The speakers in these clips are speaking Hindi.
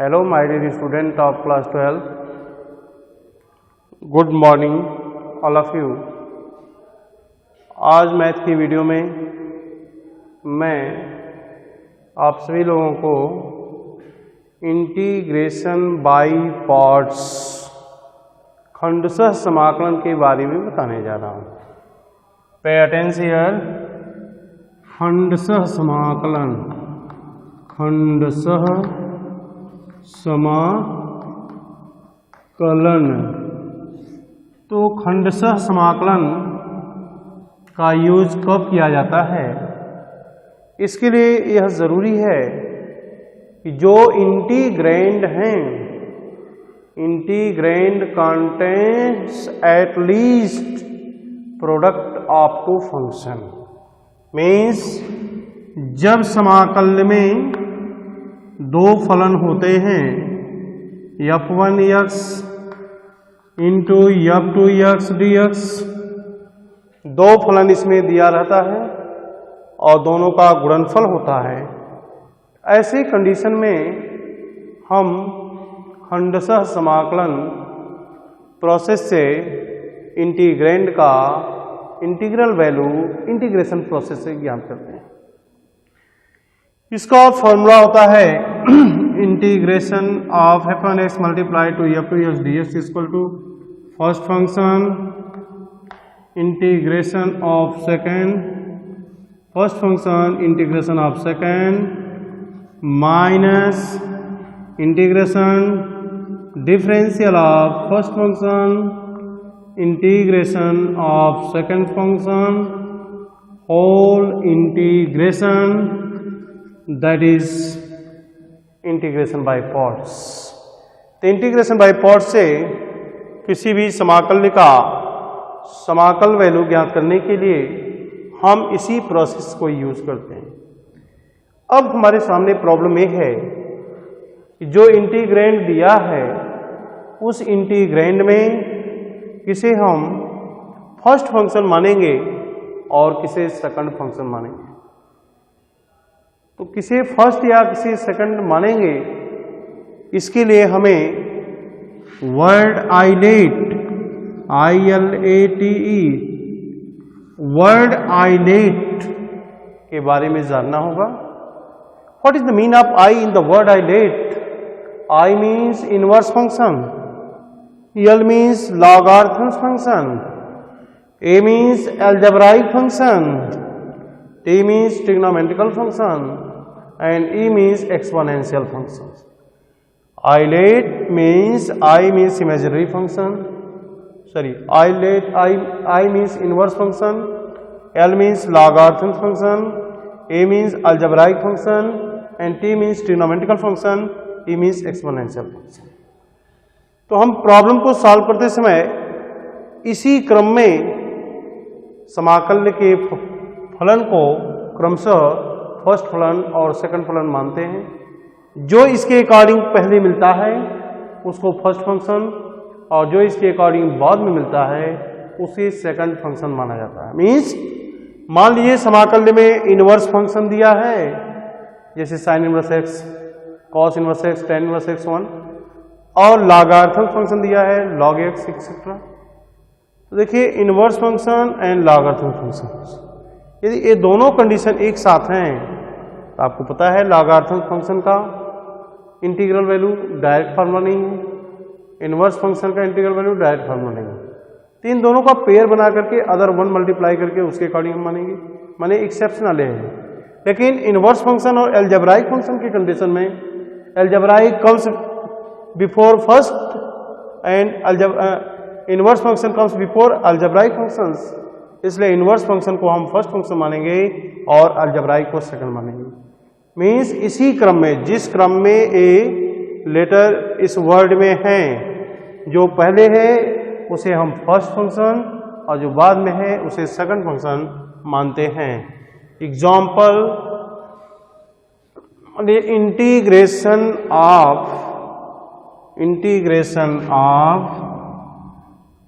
Hello my dear student of class 12. Good morning all of you. आज मैथ की वीडियो में मैं आप सभी लोगों को इंटीग्रेशन बाय पार्ट्स खंडशः समाकलन के बारे में बताने जा रहा हूँ. पे अटेंशन हियर. खंडशः समाकलन, खंडशः समाकलन. तो खंडशः समाकलन का यूज कब किया जाता है? इसके लिए यह ज़रूरी है कि जो इंटीग्रैंड हैं, integrand contains at least product of two function. Means जब समाकलन में दो फलन होते हैं, f1x इंटू f2x dx, दो फलन इसमें दिया रहता है और दोनों का गुणनफल होता है. ऐसी कंडीशन में हम खंडशः समाकलन प्रोसेस से इंटीग्रैंड का इंटीग्रल वैल्यू इंटीग्रेशन प्रोसेस से ज्ञात करते हैं. इसका फॉर्मूला होता है integration of f1x multiply to f2x dx equal to first function integration of second, first function integration of second minus integration differential of first function integration of second function whole integration, that is integration by parts. तो इंटीग्रेशन बाय पार्ट्स से किसी भी समाकल का समाकल वैल्यू ज्ञात करने के लिए हम इसी प्रोसेस को यूज करते हैं. अब हमारे सामने प्रॉब्लम ये है कि जो इंटीग्रैंड दिया है उस इंटीग्रैंड में किसे हम फर्स्ट फंक्शन मानेंगे और किसे सेकंड फंक्शन मानेंगे. तो किसे फर्स्ट या किसे सेकंड मानेंगे, इसके लिए हमें word ILATE, ILATE, word ILATE के बारे में जानना होगा. What is the mean of I in the word ILATE? I means inverse function, L means logarithm function, A means algebraic function, T means trigonometrical function and E means exponential functions. Isolate means I means imaginary function. Sorry, isolate I means inverse function. L means logarithm function. A means algebraic function and T means trigonometrical function. E means exponential function. तो हम प्रॉब्लम को सॉल्व करते समय इसी क्रम में समाकलन के फलन को क्रमशः फर्स्ट फलन और सेकंड फलन मानते हैं. जो इसके अकॉर्डिंग पहले मिलता है उसको फर्स्ट फंक्शन और जो इसके अकॉर्डिंग बाद में मिलता है उसे सेकंड फंक्शन माना जाता है. मीन्स मान लीजिए समाकलन में इनवर्स फंक्शन दिया है, जैसे sine inverse x, cos inverse x, tan inverse x 1, और लॉगरिथम फंक्शन दिया है लॉग एक्स एक्सेट्रा. तो देखिए inverse function and logarithm function, यदि ये दोनों कंडीशन एक साथ हैं तो आपको पता है लॉगरिथम फंक्शन का इंटीग्रल वैल्यू डायरेक्ट फार्मूला नहीं है, इनवर्स फंक्शन का इंटीग्रल वैल्यू डायरेक्ट फार्मूला नहीं है. तो इन दोनों का पेयर बना करके अदर वन मल्टीप्लाई करके उसके अकॉर्डिंग हम मानेंगे, माने एक्सेप्शनल है. लेकिन इनवर्स फंक्शन और अलजेब्राइक फंक्शन की कंडीशन में algebraic comes before first and inverse function comes before algebraic functions, इसलिए इनवर्स फंक्शन को हम फर्स्ट फंक्शन मानेंगे और अलजेब्राइक को सेकंड मानेंगे. मीन्स इसी क्रम में, जिस क्रम में ए लेटर इस वर्ड में है, जो पहले है उसे हम फर्स्ट फंक्शन और जो बाद में है उसे सेकंड फंक्शन मानते हैं. Example, integration of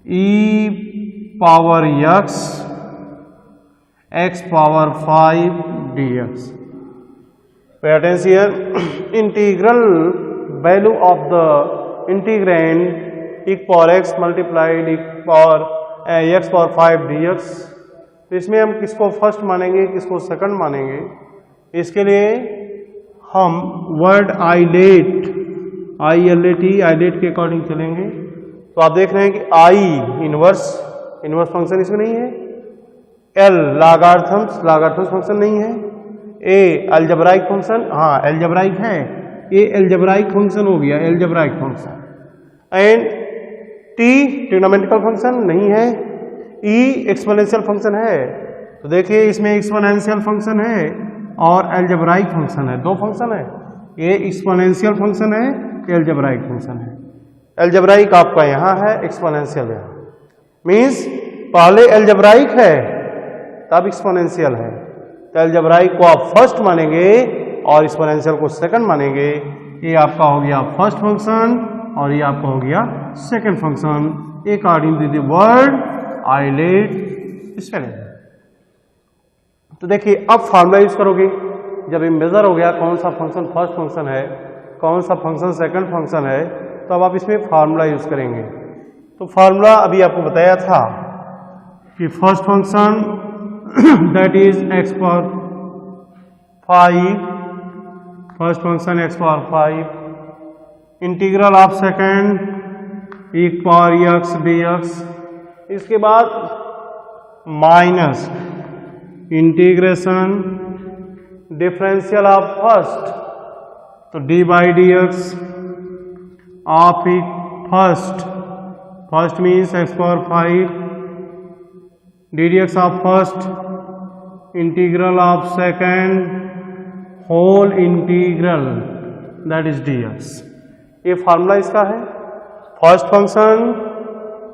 e power x power 5 dx. Pay attention here. Integral value of the integrand e power x multiplied e power x power 5 dx। तो इसमें हम किसको फर्स्ट मानेंगे, किसको सेकंड मानेंगे? इसके लिए हम वर्ड आइलेट, आइलेट के अकॉर्डिंग चलेंगे। तो आप देख रहे हैं कि आई इनवर्स फंक्शन इसमें नहीं है, एल लागार्थम्स फंक्शन नहीं है, ए अलजेब्राइक फंक्शन, हाँ अलजेब्राइक है, ए अलजेब्राइक फंक्शन हो गया, algebraic function, and T trigonometrical function नहीं है, ई एक्सपोनेंशियल फंक्शन है। तो देखिए इसमें एक्सपोनेंशियल फंक्शन है और अलजेब्राइक फंक्शन है, दो फंक्शन है, ये एक्सपोनेंशियल फंक्शन है, ये अलजेब्राइक फंक्शन है। अलजेब्राइक आपका यहाँ है, एक्सपोनेंशियल यहाँ, मीन्स पहले अलजेब्राइक है तब एक्सपोनेंशियल है। तो अलजेब्राइक को आप फर्स्ट मानेंगे और एक्सपोनेंशियल को सेकंड मानेंगे। ये आपका हो गया फर्स्ट फंक्शन और ये आपका हो गया second function according to the word ILATE spelling. तो देखिए अब फार्मूला यूज करोगे, जब ये मेजर हो गया कौन सा फंक्शन फर्स्ट फंक्शन है, कौन सा फंक्शन सेकंड फंक्शन है, तो अब आप इसमें फार्मूला यूज करेंगे। तो फार्मूला अभी आपको बताया था कि first function that is x power 5, first function x power 5, integral of second e power x dx, इसके बाद minus integration differential of first, तो d by d x of first means x power 5, d d x of first integral of second whole integral that is d x. ये फार्मूला इसका है, first function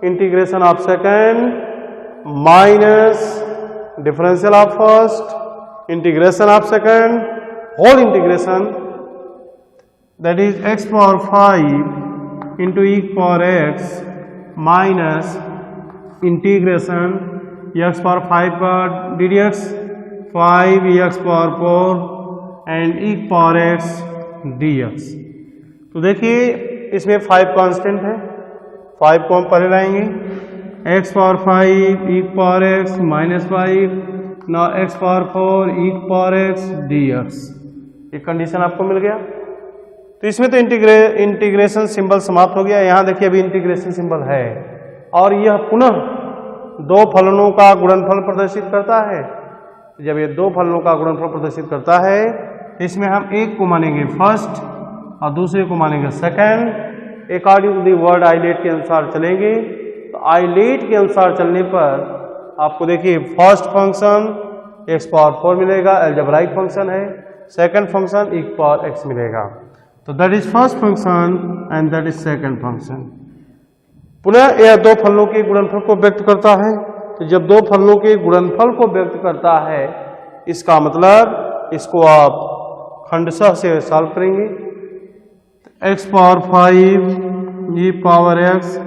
integration of second minus differential of first integration of second whole integration that is x power 5 into e power x minus integration x power 5 पर d d x 5 x power 4 and e power x dx। तो देखिए इसमें 5 कांस्टेंट है, 5 को हम पहले लाएंगे, x power 5 e power x minus 5 ना x power 4 e power x dx। ये कंडीशन आपको मिल गया। तो इसमें तो इंटीग्रेशन सिंबल समाप्त हो गया। यहाँ देखिए अभी इंटीग्रेशन सिंबल है और यह पुनः दो फलनों का गुणनफल प्रदर्शित करता है। जब ये दो फलनों का गुणनफल प्रदर्शित करता है इसमें हम एक को मानेंगे फर्स्ट और दूसरे को मानेंगे second. According to the word ILATE के अनुसार चलेंगे। तो आइलेट के अनुसार चलने पर आपको देखिए फर्स्ट फंक्शन x पावर 4 मिलेगा, अलजेब्राइक फंक्शन है, second function e power x मिलेगा। तो that is first function and that is second function. पुनः यह दो फलनों के गुणनफल को व्यक्त करता है। तो जब दो फलनों के गुणनफल को व्यक्त करता है इसका मतलब इसको आप खंडशः से सॉल्व करेंगे। x power 5 e power x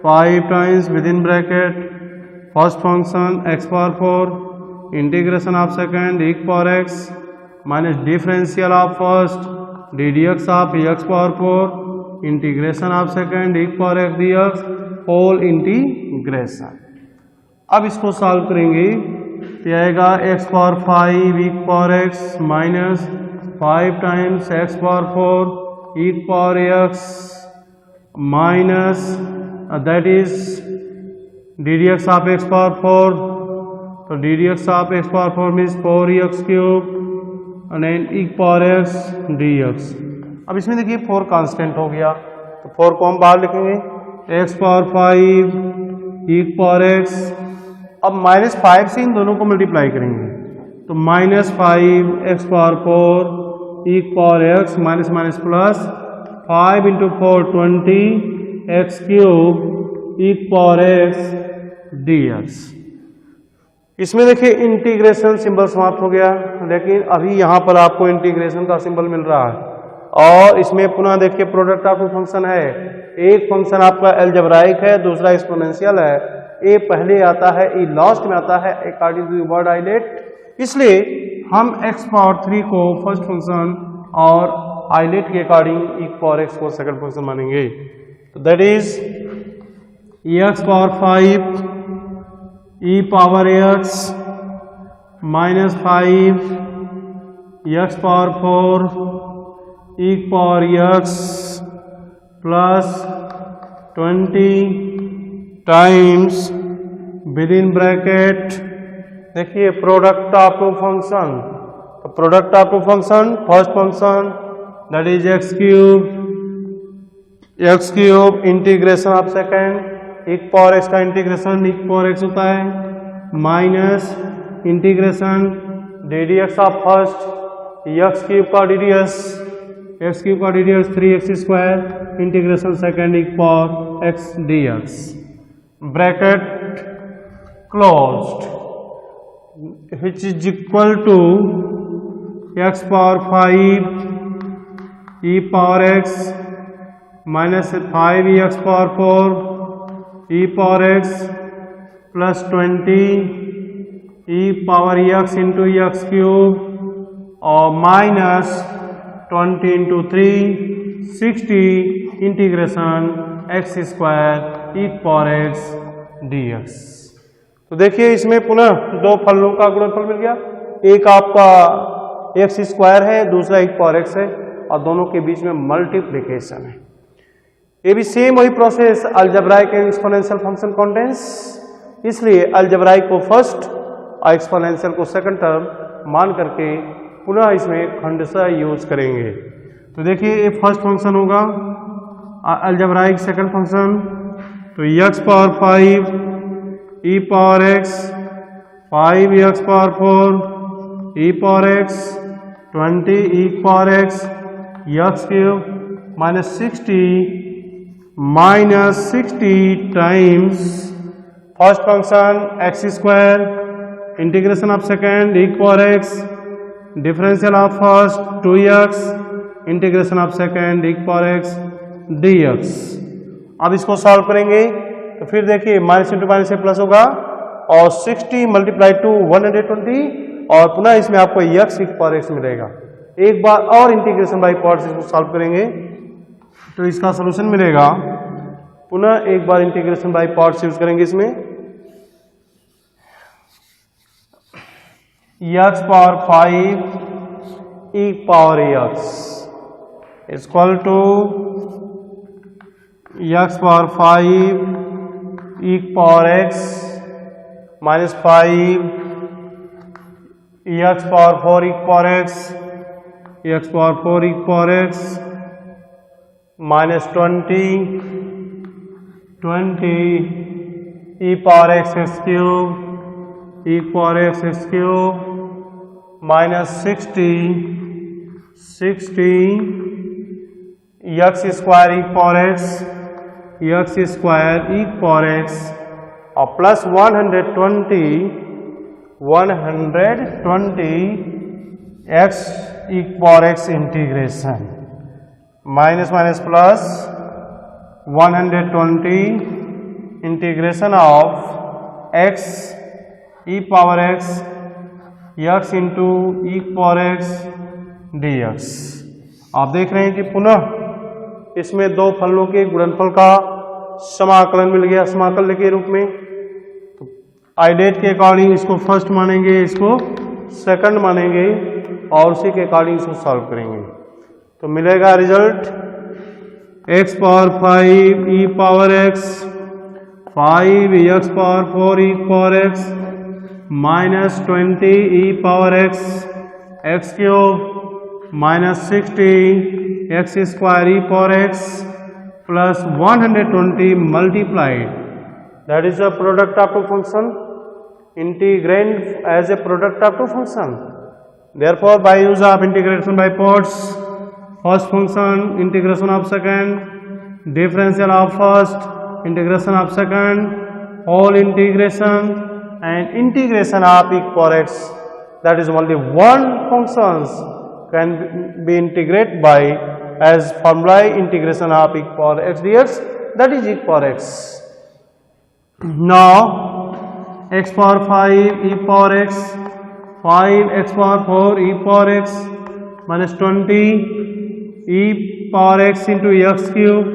5 times within bracket first function x power 4 integration of second e power x minus differential of first d d x of x power 4 integration of second e power x dx whole integration. अब इसको सॉल्व करेंगे तो आएगा x power 5 e power x minus 5 times x power 4 e power x minus that is D d x of x power 4। तो D d x of x power 4 means 4x cube and e power x dx। अब इसमें देखिए 4 कांस्टेंट हो गया तो 4 को हम बाहर लिखेंगे, x power 5 e power x। अब माइनस 5 से इन दोनों को मल्टीप्लाई करेंगे तो minus 5 x power 4 e power x minus minus plus 5 into 4 20 x cube e power x dx। इसमें देखिए इंटीग्रेशन सिंबल समाप्त हो गया, लेकिन अभी यहाँ पर आपको इंटीग्रेशन का सिंबल मिल रहा है और इसमें पुनः देखिए प्रोडक्ट ऑफ टू फंक्शन है। एक फंक्शन आपका अलजेब्राइक है, दूसरा एक्सपोनेंशियल है। ए पहले आता है, ई लास्ट में आता है अकॉर्डिंग टू वर्ड आइलेट। इसलिए हम x पावर 3 को फर्स्ट फंक्शन और आइलेट के अकॉर्डिंग e पावर x को सेकंड फंक्शन मानेंगे। तो that is x power 5 e power x minus 5 x power 4 e power x plus 20 times within bracket, देखिए प्रोडक्ट ऑफ टू फंक्शन, तो product of two function first function that is x cube integration of second e power x का इंटीग्रेशन e पावर x होता है minus integration ddx of first x cube का ddx 3x square integration second e power x dx, bracket closed, which is equal to x power 5 e power x minus 5 x power 4 e power x plus 20 e power x into x cube और minus 20 into 3 60 integration x square e power x dx। तो देखिए इसमें पुनः दो फलों का गुणनफल मिल गया, एक आपका x स्क्वायर है, दूसरा e पावर x है और दोनों के बीच में मल्टीप्लिकेशन है। ये भी सेम वही process algebraic and exponential function contains, इसलिए अलजेब्राइक को फर्स्ट और एक्सपोनेंशियल को सेकंड टर्म मान करके पुनः इसमें खंडशः यूज करेंगे। तो देखिए ये फर्स्ट फंक्शन होगा अलजेब्राइक सेकंड फंक्शन, तो x power 5 e power x 5x power 4 e power x 20 e power x x cube minus 60 times first function x square integration of second e power x differential of first 2x integration of second e power x dx। अब इसको सॉल्व करेंगे तो फिर देखिए माइनस इंटू माइनस से प्लस होगा और 60 मल्टीप्लाई टू 120 और पुनः इसमें आपको x e पावर x मिलेगा। एक बार और इंटीग्रेशन बाई पार्ट्स इसको सॉल्व करेंगे तो इसका सलूशन मिलेगा, पुनः एक बार इंटीग्रेशन बाई पार्ट्स यूज करेंगे इसमें x power 5 e power x is equal to x power 5 e power x minus 5 x power 4 e power x minus 20 e power x cube minus 60 x square e power x और plus 120 x e power x integration minus minus plus 120 integration of x e power x into e power x dx। आप देख रहे हैं कि पुनः इसमें दो फलों के गुणनफल का समाकलन मिल गया समाकलन के रूप में। तो आइलेट के अकॉर्डिंग इसको फर्स्ट मानेंगे, इसको सेकंड मानेंगे और उसी के अकॉर्डिंग इसको सॉल्व करेंगे। तो मिलेगा result x power 5 e power x 5 x power 4 e power x minus 20 e power x cube minus 60 x square e power x plus 120 multiplied that is a product of two function, integrand as a product of two function. Therefore by use of integration by parts first function integration of second differential of first integration of second, whole integration and integration of e power x, that is only one functions can be integrated by as formula integration of e power x dx, that is e power x. Now x power 5 e power x, 5 x power 4 e power x minus 20 e power x into x cube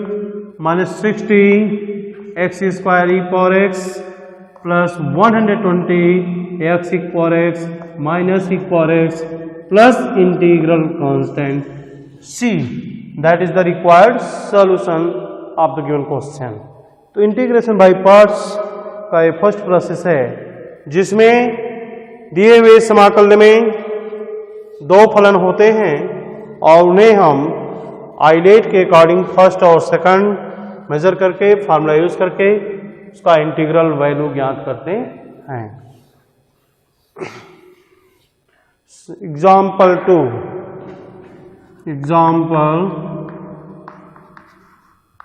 minus 60 x square e power x plus 120 x e power x minus e power x plus integral constant c. That is the required solution of the given question. तो इंटीग्रेशन बाय पार्ट्स का ये फर्स्ट प्रोसेस है जिसमें दिए हुए समाकलन में दो फलन होते हैं और उन्हें हम आइलेट के अकॉर्डिंग फर्स्ट और सेकंड मेजर करके फार्मूला यूज करके उसका इंटीग्रल वैल्यू ज्ञात करते हैं. Example 2. Example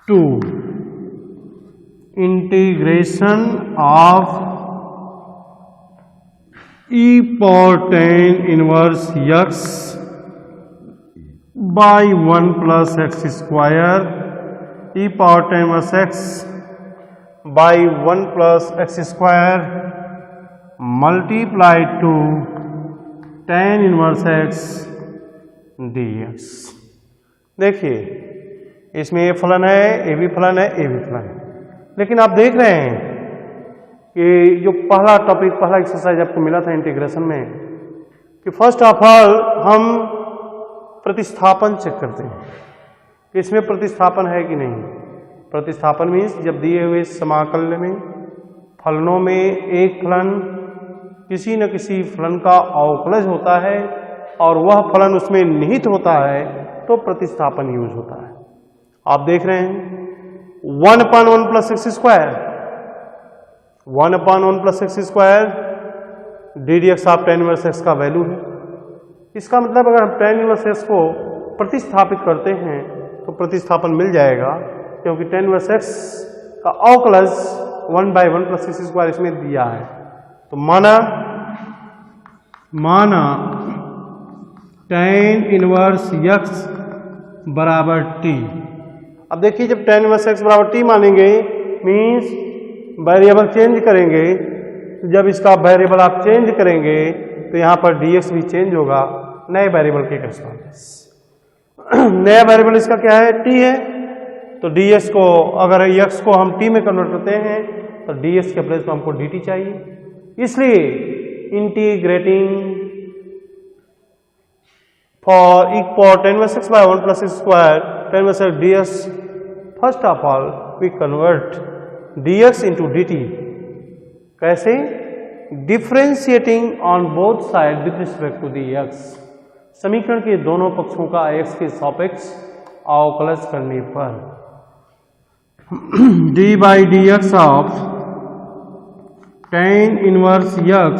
2. Integration of e power tan inverse x by 1 plus x square e power tan inverse x by 1 plus x square multiplied to tan inverse x dx. देखिए इसमें ये फलन है, ये भी फलन है, ये भी फलन है, लेकिन आप देख रहे हैं कि जो पहला टॉपिक, पहला एक्सरसाइज आपको मिला था इंटीग्रेशन में कि फर्स्ट ऑफ ऑल हम प्रतिस्थापन चेक करते हैं कि इसमें प्रतिस्थापन है कि नहीं. प्रतिस्थापन मीन्स जब दिए हुए समाकलन में फलनों में एक फलन किसी न किसी फलन का अवकलज होता है और वह फलन उसमें निहित होता है तो प्रतिस्थापन यूज होता है. आप देख रहे हैं 1/1 plus x square, 1/1 plus x square D d x of tan inverse x का वैल्यू है. इसका मतलब अगर हम tan इनवर्स एक्स को प्रतिस्थापित करते हैं तो प्रतिस्थापन मिल जाएगा क्योंकि tan इनवर्स एक्स का अवकलज 1/1 प्लस एक्स स्क्वायर इसमें दिया है. तो माना tan इनवर्स एक्स बराबर t. अब देखिए जब tan इनवर्स एक्स बराबर t मानेंगे मीन्स वेरिएबल चेंज करेंगे. जब इसका वेरिएबल आप चेंज करेंगे तो यहाँ पर dx भी चेंज होगा नए वेरिएबल के करेस्पॉन्डेंस. नया वेरिएबल इसका क्या है, t है. तो dx को अगर x को हम t में कन्वर्ट करते हैं तो dx के प्लेस में हमको dt चाहिए. इसलिए integrating for e power tan inverse x by 1 plus x square tan inverse x dx, first of all we convert dx into dt. कैसे? Differentiating on both side with respect to the x. समीकरण के दोनों पक्षों का x के सापेक्ष अवकलज करने पर d by dx of tan inverse x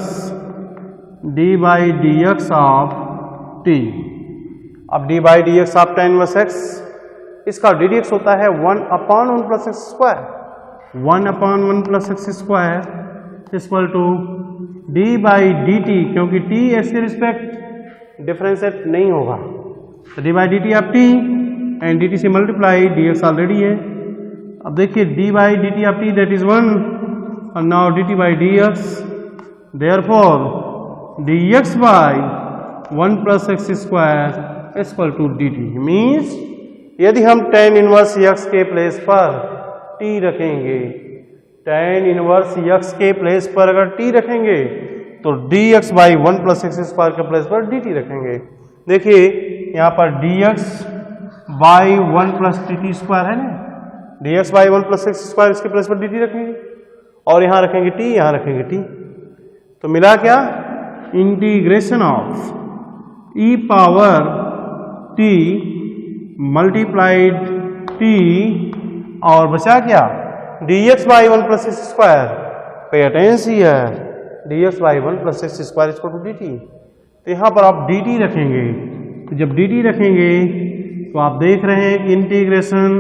d by dx of t. अब d by dx of tan inverse x, इसका ddx होता है 1/1 plus x square. 1/1 plus x square equal to d by d t, क्योंकि t x के रिस्पेक्ट डिफरेंशिएट नहीं होगा तो d by d t of t and dt से मल्टीप्लाई dx ऑलरेडी है. अब देखिए d by d t of t that is 1 और now dt by dx, therefore dx by 1 plus x square equal to dt. Means यदि हम tan इनवर्स x के प्लेस पर t रखेंगे, tan इनवर्स x के प्लेस पर अगर t रखेंगे तो dx by 1 plus x square के प्लेस पर dt रखेंगे. देखिए यहाँ पर dx by 1 plus dt square है ना, dx by 1 plus x square इसके प्लेस पर dt रखेंगे और यहाँ रखेंगे t, यहाँ रखेंगे t. तो मिला क्या, integration of e power t multiplied t और बचा क्या dx by 1 plus x square. Pay attention here, dx by 1 plus x square equal to dt. तो यहाँ पर आप dt रखेंगे. तो जब dt रखेंगे तो आप देख रहे हैं कि integration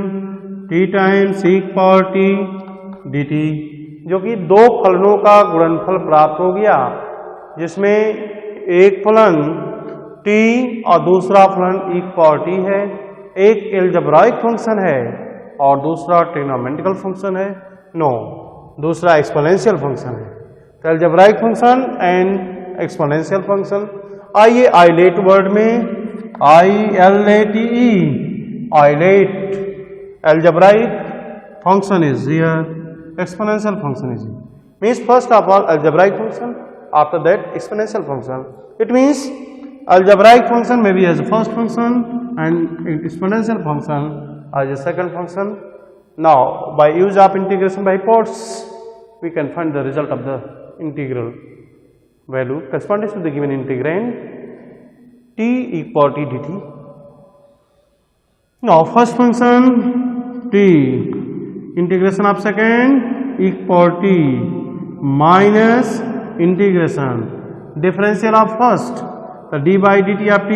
t times e power t dt, जो कि दो फलनों का गुणनफल प्राप्त हो गया जिसमें एक फलन t और दूसरा फलन e पावर t है. एक एलजेब्राइक फंक्शन है और दूसरा ट्रिग्नोमेट्रिकल फंक्शन है. नो, दूसरा एक्सपोनेंशियल फंक्शन है. तो एलजेब्राइक फंक्शन एंड एक्सपोनेंशियल फंक्शन. आइए आइलेट वर्ड में ILATE Eilert algebraic function is here, exponential function is here. Means first of all algebraic function, after that exponential function. It means algebraic function may be as a first function and exponential function as a second function. Now by use of integration by parts we can find the result of the integral value corresponding to the given integrand t equal to dt. Now first function t, integration of second equal to minus integration differential of first, the d by dt of t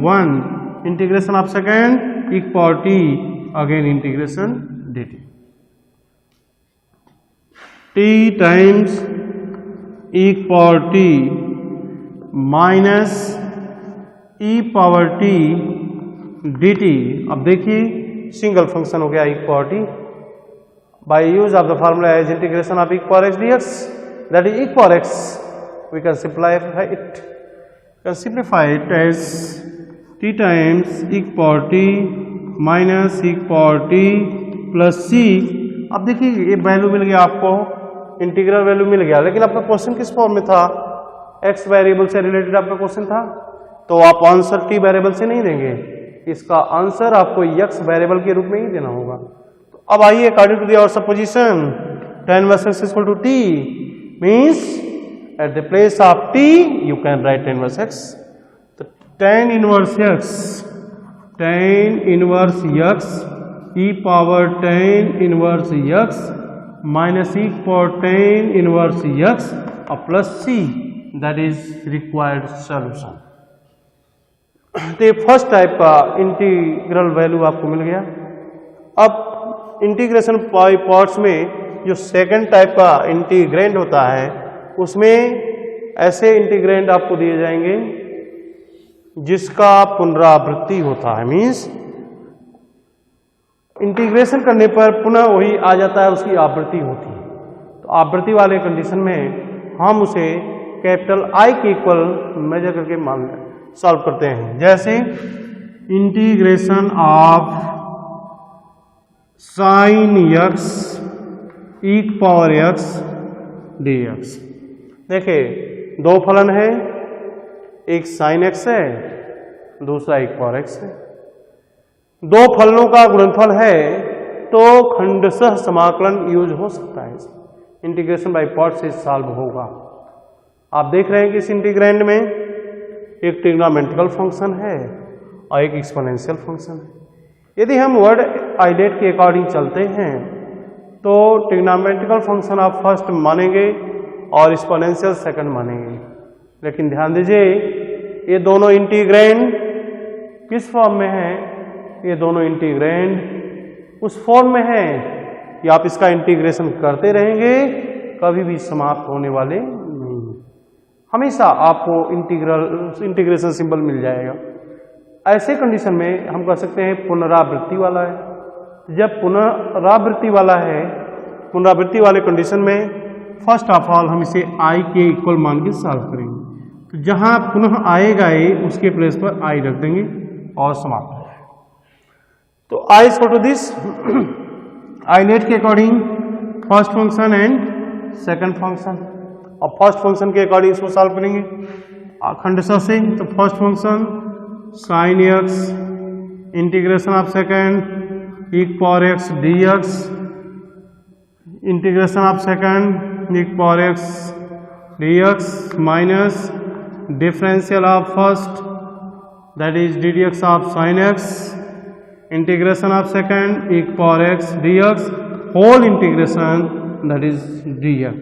1, integration of second equal to again integration dt. t times equal to minus e power t dt. अब देखिए सिंगल फंक्शन हो गया e power t by use of the formula as integration of e power x dx, that is e power x, we can simplify it as t times e power t minus e power t plus c. अब देखिए ये वैल्यू मिल गया आपको, इंटीग्रल वैल्यू मिल गया, लेकिन आपका क्वेश्चन किस फॉर्म में था, x वेरिएबल से रिलेटेड आपका क्वेश्चन था, तो आप आंसर t वेरिएबल से नहीं देंगे, इसका आंसर आपको x वेरिएबल के रूप में ही देना होगा. तो अब आइए according to the our supposition tan inverse x equal to t means at the place of t you can write tan inverse x. तो tan inverse x e power tan inverse x minus e power tan inverse x और plus c, that is required solution. तो फर्स्ट टाइप का इंटीग्रल वैल्यू आपको मिल गया. अब इंटीग्रेशन बाय पार्ट्स में जो सेकंड टाइप का इंटीग्रेंड होता है उसमें ऐसे इंटीग्रेंड आपको दिए जाएंगे जिसका पुनरावृत्ति होता है. मीन्स इंटीग्रेशन करने पर पुनः वही आ जाता है, उसकी आवृत्ति होती है. तो आवृत्ति वाले कंडीशन में हम उसे कैपिटल I के इक्वल मेजर करके मान सॉल्व करते हैं. जैसे integration of sine x e power x dx. देखिए दो फलन है, एक साइन x है, दूसरा e पावर x है. दो फलनों का गुणनफल है तो खंडशः समाकलन यूज हो सकता है. इंटीग्रेशन बाय पार्ट से सॉल्व होगा. आप देख रहे हैं कि इस इंटीग्रैंड में एक ट्रिग्नोमेट्रिकल फंक्शन है और एक एक्सपोनेंशियल फंक्शन है. यदि हम वर्ड आइलेट के अकॉर्डिंग चलते हैं तो ट्रिग्नोमेट्रिकल फंक्शन आप फर्स्ट मानेंगे और एक्सपोनेंशियल सेकंड मानेंगे. लेकिन ध्यान दीजिए ये दोनों इंटीग्रैंड किस फॉर्म में है, ये दोनों इंटीग्रैंड उस फॉर्म में है कि आप इसका इंटीग्रेशन करते रहेंगे, कभी भी समाप्त होने वाले नहीं. हमेशा आपको इंटीग्रेशन सिंबल मिल जाएगा. ऐसे कंडीशन में हम कह सकते हैं पुनरावृत्ति वाला है. जब पुनरावृत्ति वाला है, पुनरावृत्ति वाले कंडीशन में फर्स्ट ऑफ ऑल हम इसे i के इक्वल मान के सॉल्व करेंगे. तो जहां पुनः आएगा उसके प्लेस पर i रख देंगे और समाप्त. तो I is equal to this ILATE के according first function and second function. और फर्स्ट फंक्शन के अकॉर्डिंग इसको सॉल्व करेंगे खंडशः से. तो first function sine x integration of second e power x dx, integration of second e power x dx minus differential of first that is ddx of sine x, integration of second e power x dx whole integration that is dx.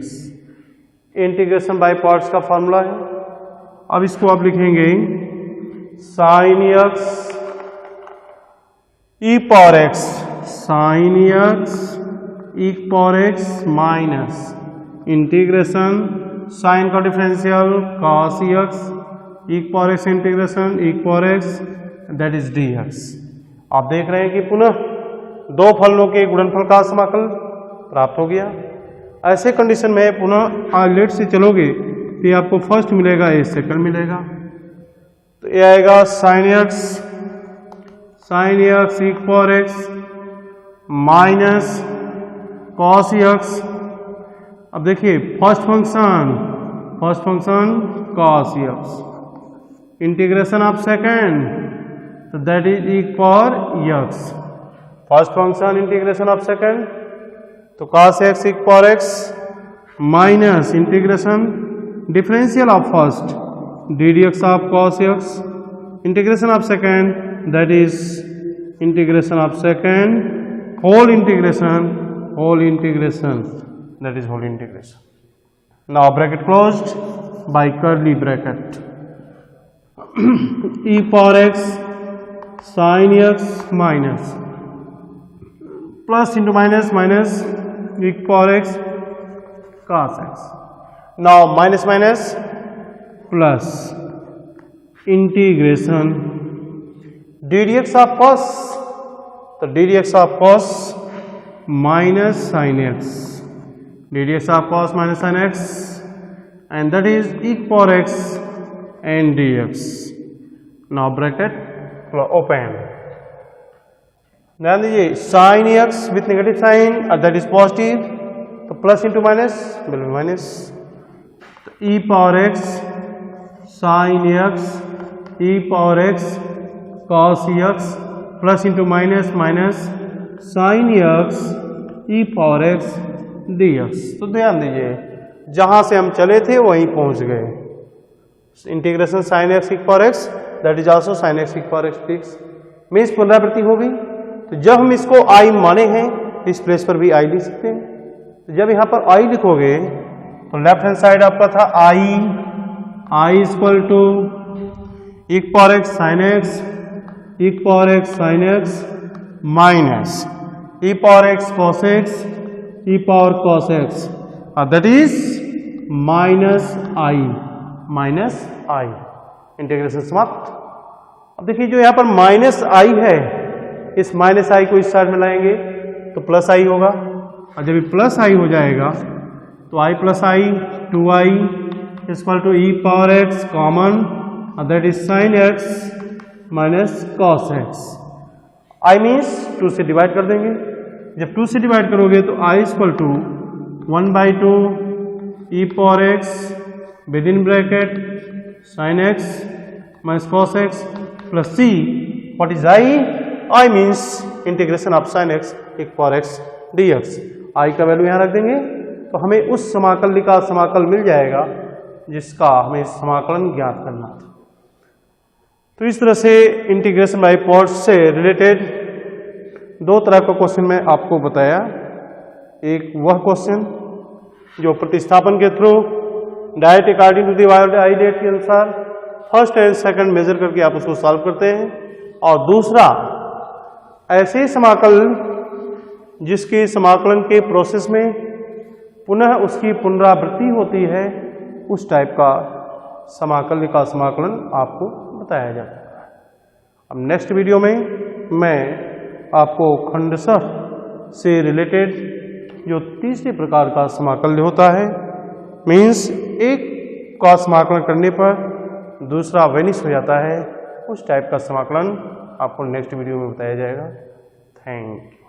Integration by parts का फॉर्मूला है. अब इसको आप लिखेंगे sine x e power x, sine x e power x minus integration sine का differential cos x e power x integration e power x that is dx. आप देख रहे हैं कि पुनः दो फलनों के गुणनफल का समाकल प्राप्त हो गया. ऐसे कंडीशन में पुनः आइलेट से चलोगे तो ये आपको फर्स्ट मिलेगा, ये सेकंड मिलेगा. तो ये आएगा sine x sine x e power x minus cos x. अब देखिए first function cos x, integration of second, तो that is e power x। First function integration of second, तो cos x e power x minus integration differential of first ddx of cos x, integration of second, that is integration of second whole integration, that is whole integration. Now bracket closed by curly bracket. e power x sin x minus plus into minus e power x cos x. Now minus plus integration ddx of cos, the ddx of cos minus sin x, ddx of cos minus sin x, and that is e power x and dx. Now bracket open. ध्यान दीजिए sin x with negative sign, that is positive, तो plus into minus will be minus, e power x sin x e power x cos x plus into minus sin x e power x dx. तो ध्यान दीजिए जहां से हम चले थे वहीं पहुंच गए। Integration sin x e power x, that is also sin x e power x dx, means पुनरावृत्ति होगी। तो जब हम इसको i माने हैं इस प्लेस पर भी i लिख सकते हैं। तो जब यहां पर i लिखोगे तो लेफ्ट हैंड साइड आपका था i equal to e power x sin x e power x sin x minus e power x cos x e power cos x, that is minus i, integration समाप्त। अब देखिए जो यहाँ पर माइनस i है, इस माइनस i को इस साइड में लाएंगे तो प्लस i होगा, और जब प्लस i हो जाएगा तो i plus i 2i equal to e power x common, that is sin x minus cos x। i means 2 से डिवाइड कर देंगे, जब 2 से डिवाइड करोगे तो i equal to 1/2 e power x within bracket sin x minus cos x plus c, what is i means integration of sin x e power x dx। i का वैल्यू यहां रख देंगे तो हमें उस समाकल का समाकल मिल जाएगा जिसका हमें समाकलन ज्ञात करना था। तो इस तरह से इंटीग्रेशन बाय पार्ट्स से रिलेटेड दो तरह का क्वेश्चन मैं आपको बताया। एक वह क्वेश्चन जो प्रतिस्थापन के through direct according to the idea के अनुसार फर्स्ट एंड सेकंड मेजर करके आप उसको सॉल्व करते हैं, और दूसरा ऐसे समाकल जिसके समाकलन के प्रोसेस में पुनः उसकी पुनरावृत्ति होती है, उस टाइप का समाकल का समाकलन आपको बताया जाता है। अब नेक्स्ट वीडियो में मैं आपको खंडशः से रिलेटेड जो तीसरे प्रकार का समाकल्य होता है, मीन्स एक का समाकलन करने पर दूसरा वेनिश हो जाता है, उस टाइप का समाकलन आपको नेक्स्ट वीडियो में बताया जाएगा। Thank you.